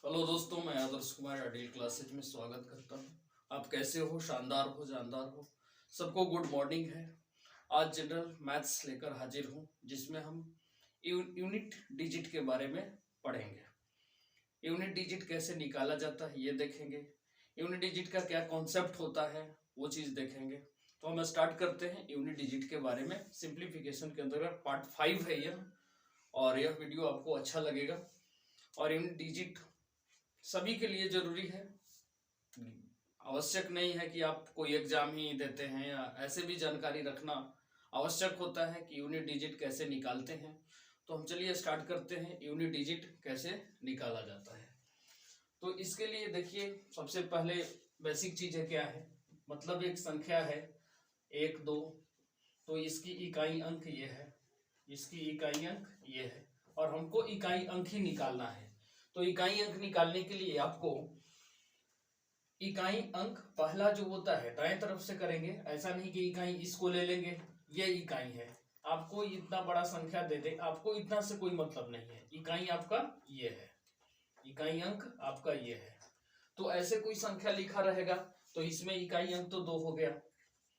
Hello दोस्तों, मैं Adarsh Kumar ideal classes में स्वागत करता हूँ। आप कैसे हो? शानदार हो, जानदार हो। सबको गुड मॉर्निंग है। आज जनरल मैथ्स लेकर हाजिर हूँ, जिसमें हम यूनिट डिजिट के बारे में पढ़ेंगे। यूनिट डिजिट कैसे निकाला जाता है ये देखेंगे। यूनिट डिजिट का क्या कॉन्सेप्ट होता है वो चीज़ देखेंगे। तो हम स्टार्ट करते हैं यूनिट डिजिट के बारे में। सिंप्लीफिकेशन के अंतर्गत पार्ट 5 है यह, और यह वीडियो आपको अच्छा लगेगा। और यूनिट डिजिट सभी के लिए जरूरी है। आवश्यक नहीं है कि आप कोई एग्जाम ही देते हैं, या ऐसे भी जानकारी रखना आवश्यक होता है कि यूनिट डिजिट कैसे निकालते हैं। तो हम चलिए स्टार्ट करते हैं, यूनिट डिजिट कैसे निकाला जाता है। तो इसके लिए देखिए, सबसे पहले बेसिक चीज़ क्या है। मतलब एक संख्या है 1 2, तो इसकी इकाई अंक ये है, इसकी इकाई अंक ये है, और हमको इकाई अंक ही निकालना है। तो इकाई अंक निकालने के लिए आपको इकाई अंक पहला जो होता है दाएं तरफ से करेंगे। ऐसा नहीं कि इकाई इसको ले लेंगे, ये इकाई है, आपको इतना बड़ा संख्या दे दे, आपको इतना से कोई मतलब नहीं है। इकाई आपका ये है, इकाई अंक आपका ये है। तो ऐसे कोई संख्या लिखा रहेगा तो इसमें इकाई अंक तो 2 हो गया,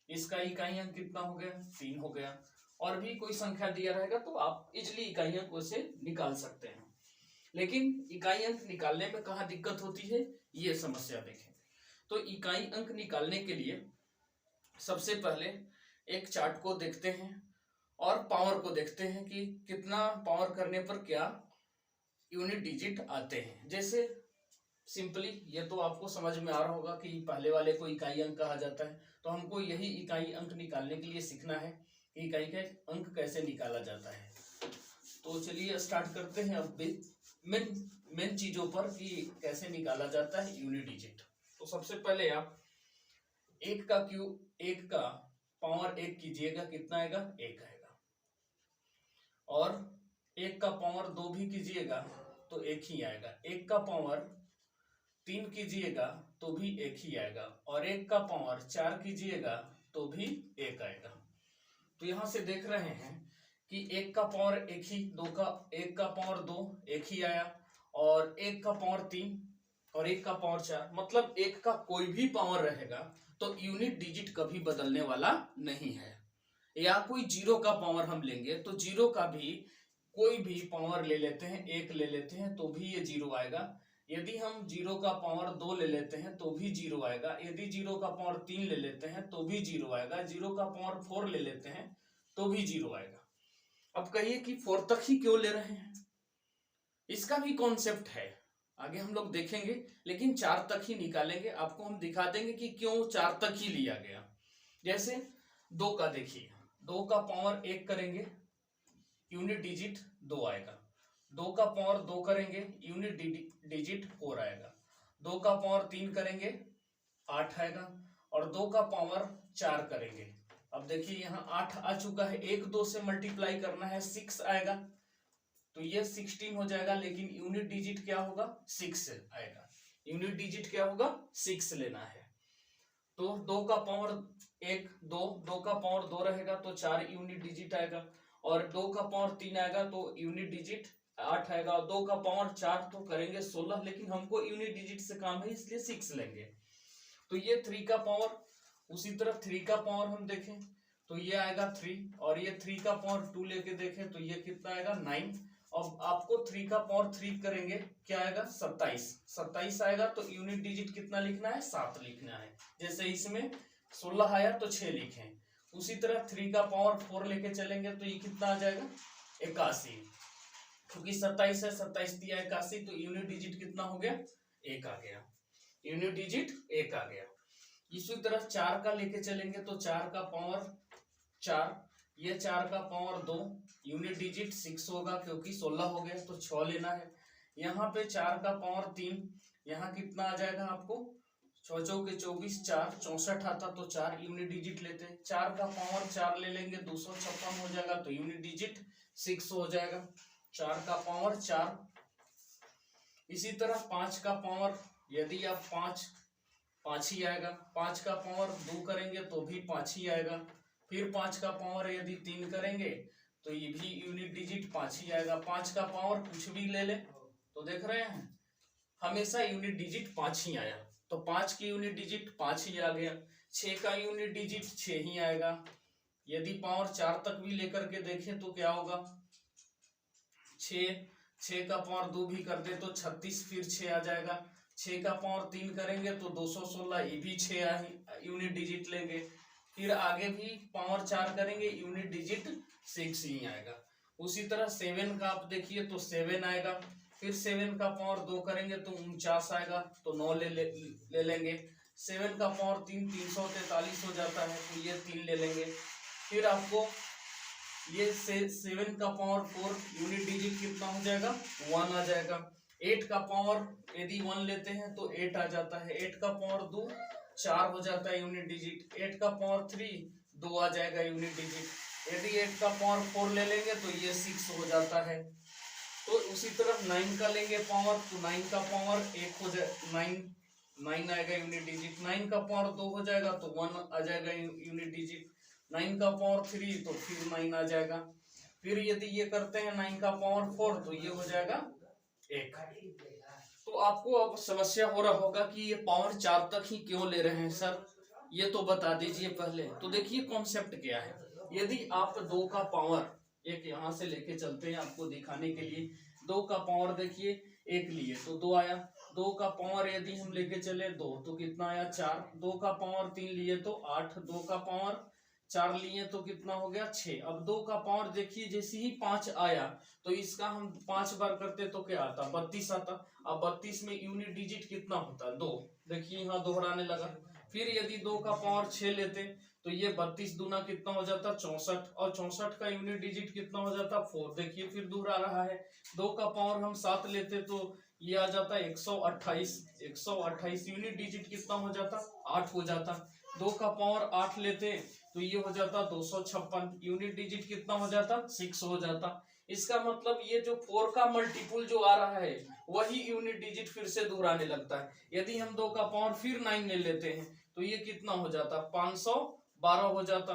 इसका इकाई अंक कितना हो गया? 3 हो गया। और भी कोई संख्या दिया रहेगा तो आप इजिली इकाई अंक उसे निकाल सकते हैं। लेकिन इकाई अंक निकालने में कहाँ दिक्कत होती है, ये समस्या देखें। तो इकाई अंक निकालने के लिए सबसे पहले एक चार्ट को देखते हैं और पावर को देखते हैं कि कितना पावर करने पर क्या यूनिट डिजिट आते हैं। जैसे सिंपली ये तो आपको समझ में आ रहा होगा कि पहले वाले को इकाई अंक कहा जाता है। तो हमको यही इकाई अंक निकालने के लिए सीखना है कि इकाई का अंक कैसे निकाला जाता है। तो चलिए स्टार्ट करते हैं अब मेन चीजों पर कि कैसे निकाला जाता है यूनिट डिजिट। तो सबसे पहले आप 1 का क्यूब 1 का पावर 1 कीजिएगा, कितना आएगा? 1 आएगा। और 1 का पावर 2 भी कीजिएगा तो 1 ही आएगा। 1 का पावर 3 कीजिएगा तो भी 1 ही आएगा। और 1 का पावर 4 कीजिएगा तो भी 1 आएगा। तो यहां से देख रहे हैं कि 1 का पावर 1 ही, 1 का पावर 2 1 ही आया, और 1 का पावर 3 और 1 का पावर 4, मतलब 1 का कोई भी पावर रहेगा तो यूनिट डिजिट कभी बदलने वाला नहीं है। या कोई 0 का पावर हम लेंगे तो 0 का भी कोई भी पावर ले लेते हैं, 1 ले लेते हैं तो भी ये 0 आएगा। यदि हम 0 का पावर 2 ले लेते हैं तो भी 0 आएगा। यदि 0 का पावर 3 ले लेते हैं तो भी 0 आएगा। 0 का पावर 4 ले लेते हैं तो भी 0 आएगा। अब कहिए कि 4 तक ही क्यों ले रहे हैं, इसका भी कॉन्सेप्ट है, आगे हम लोग देखेंगे। लेकिन 4 तक ही निकालेंगे, आपको हम दिखा देंगे कि क्यों 4 तक ही लिया गया। जैसे 2 का देखिए, 2 का पावर 1 करेंगे, यूनिट डिजिट 2 आएगा। 2 का पावर 2 करेंगे, यूनिट डिजिट 4 आएगा। 2 का पावर 3 करेंगे, 8 आएगा। और 2 का पावर 4 करेंगे, अब देखिए यहाँ 8 आ चुका है, 1 2 से मल्टीप्लाई करना है, 6 आएगा। तो ये 16 हो जाएगा, लेकिन यूनिट डिजिट क्या होगा? 6 आएगा। यूनिट डिजिट क्या होगा? 6 लेना है। तो 2 का पावर 1 2, 2 का पावर 2 रहेगा तो 4 यूनिट डिजिट आएगा। और 2 का पावर 3 आएगा तो यूनिट डिजिट 8 आएगा। और 2 का पावर 4 तो करेंगे 16, लेकिन हमको यूनिट डिजिट से काम है इसलिए 6 लेंगे। तो ये 3 का पावर, उसी तरह 3 का पावर हम देखें तो ये आएगा 3, और ये 3 का पावर 2 लेके देखें तो ये कितना आएगा? 9। अब आपको 3 का पावर 3 करेंगे, क्या आएगा? 27। 27 आएगा तो यूनिट डिजिट कितना लिखना है? 7 लिखना है। जैसे इसमें 16 आया तो 6 लिखे। उसी तरह 3 का पावर 4 लेके चलेंगे तो ये कितना आ जाएगा? 81। क्योंकि 27 है, 27 दिया 81, तो यूनिट डिजिट कितना हो गया? 1 आ गया। यूनिट डिजिट 1 आ गया। इसी तरह 4 का लेके चलेंगे तो 4 का पावर 4, ये 4 का पावर 2, यूनिट डिजिट 6 होगा क्योंकि 16 हो गया तो 6 लेना है। यहाँ पे 4 का पावर 3, यहाँ कितना आ जाएगा आपको? 6 चौके 24, 4 64 आता तो 4 यूनिट डिजिट लेते हैं। 4 का पावर 4 ले लेंगे, 256 हो जाएगा तो यूनिट डिजिट 6 हो जाएगा। 4 का पावर 4। इसी तरह 5 का पावर, यदि आप 5 ही आएगा। 5 का पावर 2 करेंगे तो भी 5 ही आएगा। फिर 5 का पावर यदि 3 करेंगे तो ये भी यूनिट डिजिट 5 ही आएगा। 5 का पावर कुछ भी ले ले तो देख रहे हैं, हमेशा यूनिट डिजिट 5 ही आया, तो 5 की यूनिट डिजिट 5 ही आ गया। 6 का यूनिट डिजिट 6 ही आएगा। यदि पावर 4 तक भी लेकर के देखें तो क्या होगा, 6 का पावर 2 भी कर दे तो 36, फिर 6 आ जाएगा। 6 का पावर 3 करेंगे तो 216, ये भी 6 यूनिट डिजिट लेंगे। फिर आगे भी पावर 4 करेंगे, यूनिट डिजिट 6 ही आएगा। उसी तरह 7 का आप देखिए तो 7 आएगा। फिर 7 का पावर 2 करेंगे तो 49 आएगा, तो 9 ले लेंगे। 7 का पावर 3 343 हो जाता है, तो ये 3 ले लेंगे। फिर आपको ये 7 का पावर 4 यूनिट डिजिट कितना हो जाएगा, 1 आ जाएगा। 8 का पावर यदि 1 लेते हैं तो 8 आ जाता है। 8 का पावर 2 4 हो जाता है यूनिट डिजिट। 8 का पावर 3 2 आ जाएगा यूनिट डिजिट। यदि 8 का पावर 4 ले लेंगे तो ये 6 हो जाता है। तो उसी तरह 9 का लेंगे पावर, तो 9 का पावर 1 हो जाए, 9 आएगा यूनिट डिजिट। 9 का पावर 2 हो जाएगा तो 1 आ जाएगा यूनिट डिजिट। 9 का पावर 3 तो फिर 9 आ जाएगा। फिर यदि ये करते हैं 9 का पावर 4 तो ये हो जाएगा 1। तो आपको अब समस्या हो रहा होगा कि ये पावर 4 तक ही क्यों ले रहे हैं सर, ये तो बता दीजिए पहले। तो देखिए कॉन्सेप्ट क्या है। यदि आप 2 का पावर, एक यहाँ से लेके चलते हैं आपको दिखाने के लिए। 2 का पावर देखिए 1 लिए तो 2 आया। 2 का पावर यदि हम लेके चले 2 तो कितना आया, 4। 2 का पावर 3 लिए तो 8। 2 का पावर 4 लिए तो कितना हो गया, 6। अब 2 का पावर देखिए जैसे ही 5 आया तो इसका हम 5 बार करते तो क्या आता, 32 आता। अब 32 में यूनिट डिजिट कितना होता, 2। देखिए यहाँ दोहराने लगा। फिर यदि 2 का पावर 6 लेते तो ये 32 दूना कितना हो जाता, 64। और 64 का यूनिट डिजिट कितना हो जाता, 4। देखिए फिर दोहरा रहा है। 2 का पावर हम 7 लेते तो ये आ जाता 128। 128 यूनिट डिजिट कितना हो जाता, 8 हो जाता। 2 का पावर 8 लेते तो ये हो जाता 256। यूनिट डिजिट कितना हो जाता, 6 हो जाता। इसका मतलब ये जो 4 का मल्टीपुल जो आ रहा है वही यूनिट डिजिट फिर से दोहराने लगता है। यदि हम 2 का पावर फिर 9 ले लेते हैं तो ये कितना हो जाता, 512 हो जाता।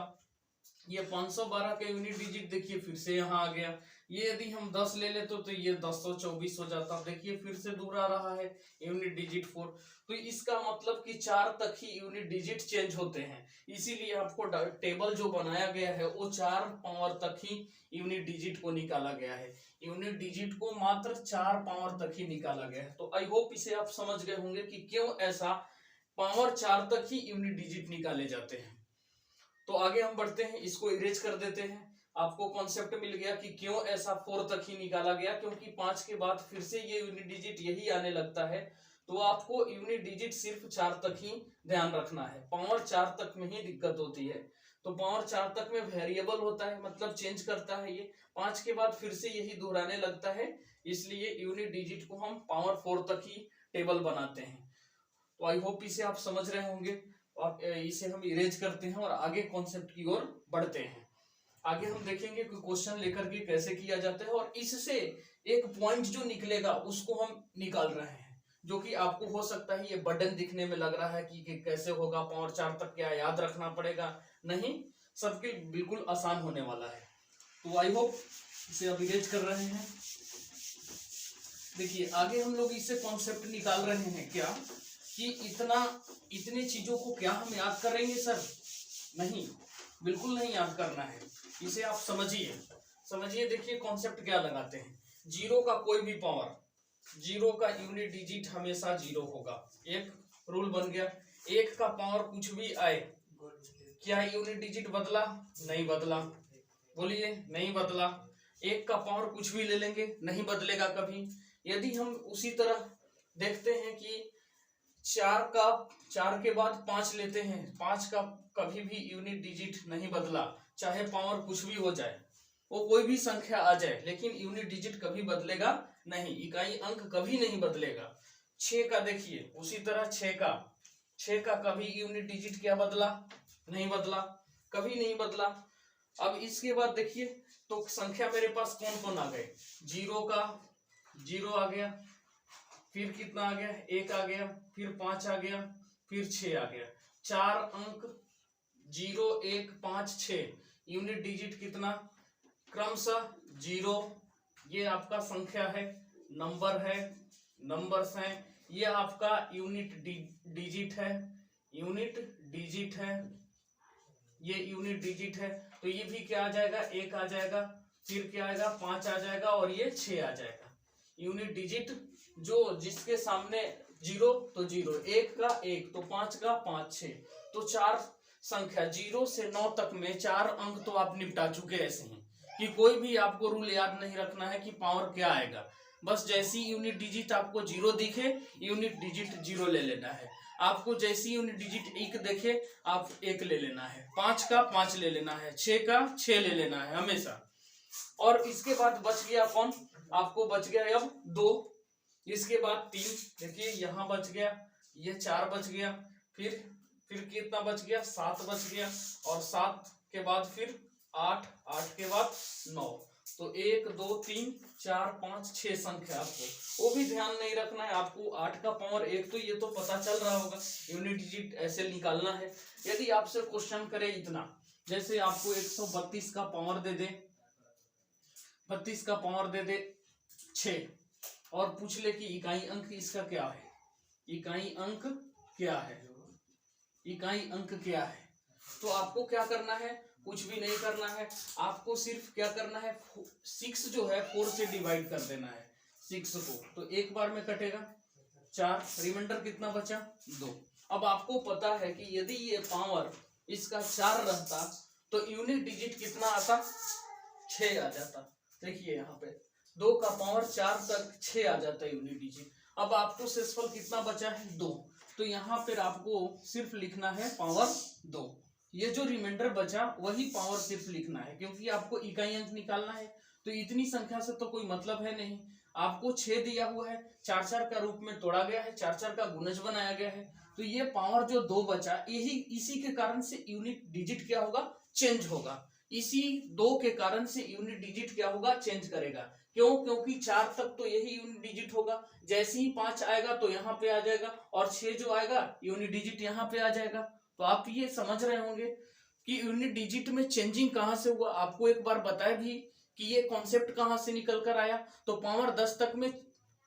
ये 512 का यूनिट डिजिट देखिए फिर से यहाँ आ गया। ये यदि हम 10 ले लेते तो ये 1024 हो जाता। देखिए फिर से दूर आ रहा है यूनिट डिजिट 4। तो इसका मतलब कि 4 तक ही यूनिट डिजिट चेंज होते हैं। इसीलिए आपको टेबल जो बनाया गया है वो 4 पावर तक ही यूनिट डिजिट को निकाला गया है। यूनिट डिजिट को मात्र 4 पावर तक ही निकाला गया है। तो आई होप इसे आप समझ गए होंगे कि क्यों ऐसा पावर 4 तक ही यूनिट डिजिट निकाले जाते हैं। तो आगे हम बढ़ते हैं, इसको इरेज कर देते हैं। आपको कॉन्सेप्ट मिल गया कि क्यों ऐसा 4 तक ही निकाला गया, क्योंकि 5 के बाद फिर से ये यूनिट डिजिट यही आने लगता है। तो आपको यूनिट डिजिट सिर्फ 4 तक ही ध्यान रखना है। पावर 4 तक में ही दिक्कत होती है। तो पावर 4 तक में वेरिएबल होता है, मतलब चेंज करता है ये। 5 के बाद फिर से यही दोहराने लगता है, इसलिए यूनिट डिजिट को हम पावर 4 तक ही टेबल बनाते हैं। तो आई होप इसे आप समझ रहे होंगे। और इसे हम इरेज करते हैं और आगे कॉन्सेप्ट की ओर बढ़ते हैं। आगे हम देखेंगे कि क्वेश्चन लेकर के कैसे किया जाता है, और इससे एक पॉइंट जो निकलेगा उसको हम निकाल रहे हैं, जो कि आपको हो सकता है ये बर्डन दिखने में लग रहा है कि कैसे होगा, पावर 4 तक क्या याद रखना पड़ेगा। नहीं, सबके बिल्कुल आसान होने वाला है। तो आई होप इसे अब इरेज कर रहे हैं। देखिए आगे हम लोग इससे कॉन्सेप्ट निकाल रहे हैं क्या, कि इतने चीजों को क्या हम याद करेंगे सर? नहीं, बिल्कुल नहीं याद करना है। इसे आप समझिए। देखिए कॉन्सेप्ट क्या लगाते हैं। 0 का कोई भी पावर, 0 का यूनिट डिजिट हमेशा 0 होगा। एक रूल बन गया। 1 का पावर कुछ भी आए, क्या यूनिट डिजिट बदला? नहीं बदला। बोलिए, नहीं बदला। 1 का पावर कुछ भी ले लेंगे, नहीं बदलेगा कभी। यदि हम उसी तरह देखते हैं कि 4 के बाद 5 लेते हैं, 5 का कभी भी यूनिट डिजिट नहीं बदला। चाहे पावर कुछ भी हो जाए, वो कोई भी संख्या आ जाए, लेकिन यूनिट डिजिट कभी बदलेगा नहीं, इकाई अंक कभी नहीं बदलेगा। 6 का देखिए उसी तरह 6 का कभी यूनिट डिजिट क्या बदला? नहीं बदला, कभी नहीं बदला। अब इसके बाद देखिए तो संख्या मेरे पास कौन कौन आ गए। 0 का 0 आ गया, फिर कितना आ गया, 1 आ गया, फिर 5 आ गया, फिर 6 आ गया। 4 अंक 0 1 5 6, यूनिट डिजिट कितना? क्रमशः 0। ये आपका संख्या है, नंबर है, नंबर्स हैं, ये आपका यूनिट डिजिट है, यूनिट डिजिट है, ये यूनिट डिजिट है। तो ये भी क्या आ जाएगा, 1 आ जाएगा, फिर क्या आएगा 5 आ जाएगा और ये 6 आ जाएगा। यूनिट डिजिट जो जिसके सामने 0 तो 0, 1 का 1 तो 5 का 5, 6 तो 4 संख्या 0 से 9 तक में 4 अंक तो आप निपटा चुके ऐसे ही कि कोई भी आपको रूल याद नहीं रखना है कि पावर क्या आएगा। बस जैसी यूनिट डिजिट आपको 0 दिखे यूनिट डिजिट 0 ले लेना है, आपको जैसी यूनिट डिजिट 1 देखे आप 1 ले लेना है, 5 का 5 ले लेना है, 6 का 6 ले लेना है हमेशा। और इसके बाद बच गया कौन, आपको बच गया अब 2, इसके बाद 3, देखिए यहाँ बच गया, ये 4 बच गया, फिर कितना बच गया 7 बच गया, और 7 के बाद फिर 8, 8 के बाद 9, तो 1 2 3 4 5 6 संख्या आपको वो भी ध्यान नहीं रखना है। आपको 8 का पावर 1 तो ये तो पता चल रहा होगा, यूनिट डिजिट ऐसे निकालना है। यदि आपसे क्वेश्चन करे इतना, जैसे आपको 132 का पावर दे दे, 32 का पावर दे दे 6 और पूछ ले कि इकाई अंक इसका क्या है, इकाई अंक क्या है, इकाई अंक क्या है, तो आपको क्या करना है, कुछ भी नहीं करना है, आपको सिर्फ क्या करना है 6 जो है 4 से डिवाइड कर देना है 6 को, तो एक बार में कटेगा 4, रिमाइंडर कितना बचा 2। अब आपको पता है कि यदि ये पावर इसका 4 रहता तो यूनिट डिजिट कितना आता 6 आ जाता। देखिए यहाँ पे 2 का पावर 4 तक 6 आ जाता है यूनिट डिजिट। अब आपको शेषफल कितना बचा है 2, तो यहाँ पर आपको सिर्फ लिखना है पावर 2, ये जो रिमाइंडर बचा वही पावर सिर्फ लिखना है, क्योंकि आपको इकाई अंक निकालना है। तो इतनी संख्या से तो कोई मतलब है नहीं, आपको 6 दिया हुआ है, 4 4 का रूप में तोड़ा गया है, 4 4 का गुणज बनाया गया है, तो ये पावर जो 2 बचा यही इसी के कारण से यूनिट डिजिट क्या होगा चेंज होगा, इसी 2 के कारण से यूनिट डिजिट क्या होगा चेंज करेगा। क्यों, क्योंकि 4 तक तो यही यूनिट डिजिट होगा, जैसे ही 5 आएगा तो यहाँ पे आ जाएगा, और 6 जो आएगा यूनिट डिजिट यहाँ पे आ जाएगा। तो आप ये समझ रहे होंगे कि यूनिट डिजिट में चेंजिंग कहां से हुआ। आपको एक बार बताया भी कि ये कॉन्सेप्ट कहां से निकल कर आया, तो पावर 10 तक में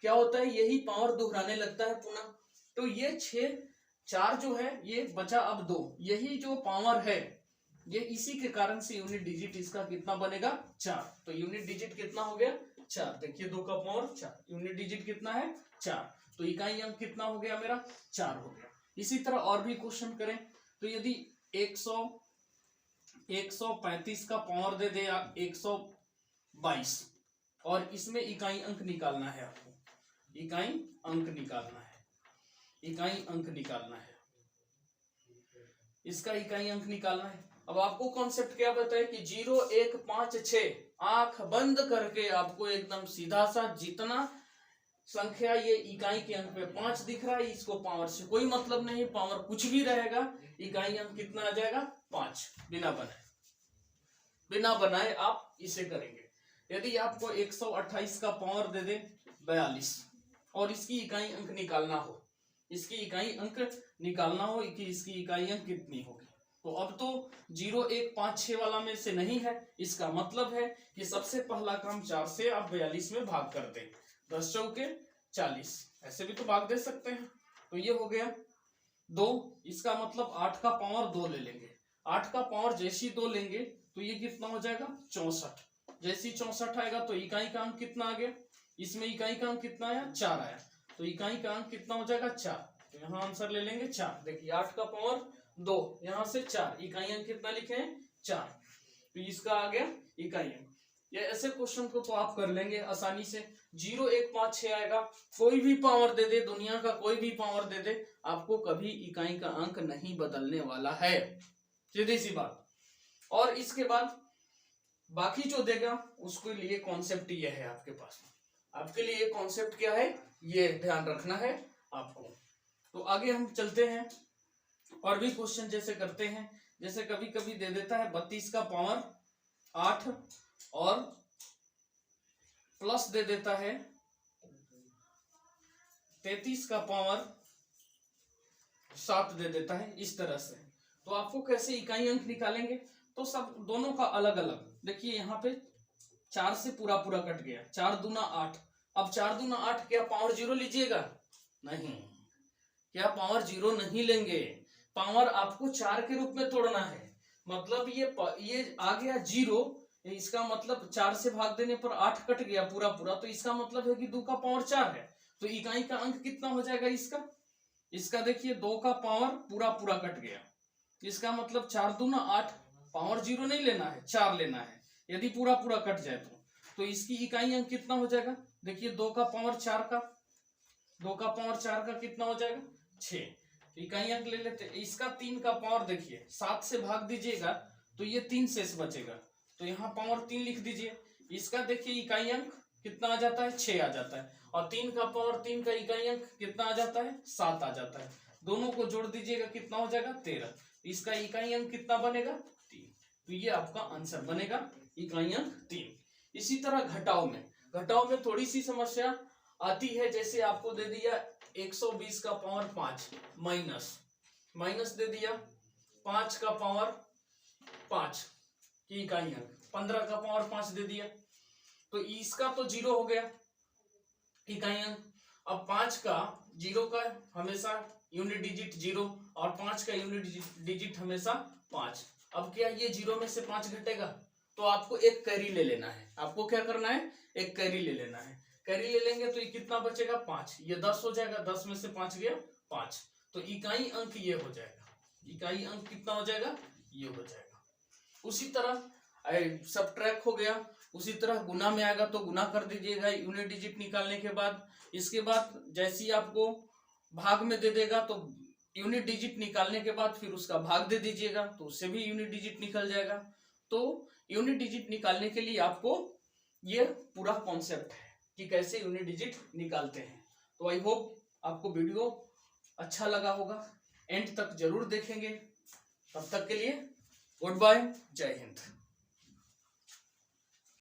क्या होता है यही पावर दोहराने लगता है पुनः, तो ये 6 4 जो है ये बचा अब 2, यही जो पावर है ये इसी के कारण से यूनिट डिजिट इसका कितना बनेगा 4, तो यूनिट डिजिट कितना हो गया 4, देखिए 2 का पावर 4, यूनिट डिजिट कितना है 4, तो इकाई अंक कितना हो गया मेरा 4 हो गया। इसी तरह और भी क्वेश्चन करें, तो यदि 135 का पावर दे दे 122 और इसमें इकाई अंक निकालना है, आपको इकाई अंक निकालना है, इकाई अंक निकालना है, इसका इकाई अंक निकालना है। अब आपको कॉन्सेप्ट क्या बताए कि 0 1 5 6 आंख बंद करके आपको एकदम सीधा सा जितना संख्या ये इकाई के अंक पे 5 दिख रहा है इसको पावर से कोई मतलब नहीं, पावर कुछ भी रहेगा, इकाई अंक कितना आ जाएगा 5, बिना बनाए आप इसे करेंगे। यदि आपको 128 का पावर दे दे 42 और इसकी इकाई अंक निकालना हो, इसकी इकाई अंक निकालना हो कि इसकी इकाई अंक कितनी होगी, तो अब तो 0 1 5 6 वाला में से नहीं है, इसका मतलब है कि सबसे पहला काम 4 से आप 42 में भाग कर दें, 10 चौके 40, ऐसे भी तो भाग दे सकते हैं, तो ये हो गया 2, इसका मतलब 8 का पावर 2 ले लेंगे, 8 का पावर जैसी 2 लेंगे तो ये कितना हो जाएगा 64, जैसी 64 आएगा तो इकाई का अंक कितना आ गया, इसमें इकाई का अंक कितना आया 4 आया, तो इकाई का अंक कितना हो जाएगा 4, तो यहाँ आंसर ले लेंगे 4। देखिए 8 का पावर 2 यहाँ से 4, इकाई अंक कितना लिखे हैं 4, तो इसका आ गया इकाई अंक। ये ऐसे क्वेश्चन को तो आप कर लेंगे आसानी से, 0 1 5 6 आएगा, कोई भी पावर दे दे, दुनिया का कोई भी पावर दे दे, आपको कभी इकाई का अंक नहीं बदलने वाला है, सीधी सी बात। और इसके बाद बाकी जो देगा उसके लिए कॉन्सेप्ट ये है आपके पास, आपके लिए कॉन्सेप्ट क्या है ये ध्यान रखना है आपको। तो आगे हम चलते हैं और भी क्वेश्चन जैसे करते हैं, जैसे कभी कभी दे देता है 32 का पावर 8 और प्लस दे देता है 33 का पावर 7 दे देता है, इस तरह से। तो आपको कैसे इकाई अंक निकालेंगे, तो सब दोनों का अलग अलग, देखिए यहाँ पे 4 से पूरा पूरा कट गया, 4 दूना 8, अब 4 दूना 8, क्या पावर 0 लीजिएगा? नहीं, क्या पावर 0 नहीं लेंगे। पावर आपको 4 के रूप में तोड़ना है। मतलब ये आ गया 0, इसका मतलब 4 से भाग देने पर 8 कट गया पूरा पूरा, तो इसका मतलब है कि 2 का पावर 4 है। तो इकाई का अंक कितना हो जाएगा इसका देखिए 2 का पावर पूरा पूरा कट गया, इसका मतलब 4 दूना 8, पावर 0 नहीं लेना है, 4 लेना है। यदि पूरा पूरा कट जाए तो इसकी इकाई अंक कितना हो जाएगा? देखिए 2 का पावर 4 का, 2 का पावर 4 का कितना हो जाएगा? 6। इकाई अंक ले लेते। इसका 3 का पावर देखिए 7 से भाग दीजिएगा तो ये 3 शेष बचेगा, तो यहाँ पावर 3 लिख दीजिए। इसका देखिए इकाई अंक कितना आ जाता है? 6 आ जाता है। और 3 का पावर 3 का इकाई अंक कितना आ जाता है? 7 आ जाता है। दोनों को जोड़ दीजिएगा कितना हो जाएगा? 13। इसका इकाई अंक कितना बनेगा? 3। तो ये आपका आंसर बनेगा, इकाई अंक 3। इसी तरह घटाव में थोड़ी सी समस्या आती है। जैसे आपको दे दिया 120 का पावर 5 माइनस दे दिया 5 का पावर 5 की इकाई अंक, 15 का पावर 5 दे दिया, तो इसका तो 0 हो गया इकाई अंक। अब 5 का 0 का हमेशा यूनिट डिजिट 0 और 5 का यूनिट डिजिट हमेशा 5। अब क्या ये 0 में से 5 घटेगा? तो आपको एक कैरी ले लेना है। आपको क्या करना है? एक कैरी ले लेना है। कैरी ले लेंगे तो ये कितना बचेगा? 5। ये 10 हो जाएगा, 10 में से 5 गया 5। तो इकाई अंक ये हो जाएगा। इकाई अंक कितना हो जाएगा? ये हो जाएगा। उसी तरह सबट्रैक्ट हो गया, उसी तरह गुना में आएगा तो गुना कर दीजिएगा यूनिट डिजिट निकालने के बाद। इसके बाद जैसे ही आपको भाग में दे देगा तो यूनिट डिजिट निकालने के बाद फिर उसका भाग दे दीजिएगा, तो उससे भी यूनिट डिजिट निकल जाएगा। तो यूनिट डिजिट निकालने के लिए आपको ये पूरा कॉन्सेप्ट है कि कैसे यूनिट डिजिट निकालते हैं। तो आई होप आपको वीडियो अच्छा लगा होगा, एंड तक जरूर देखेंगे। तब तक के लिए गुड बाय, जय हिंद।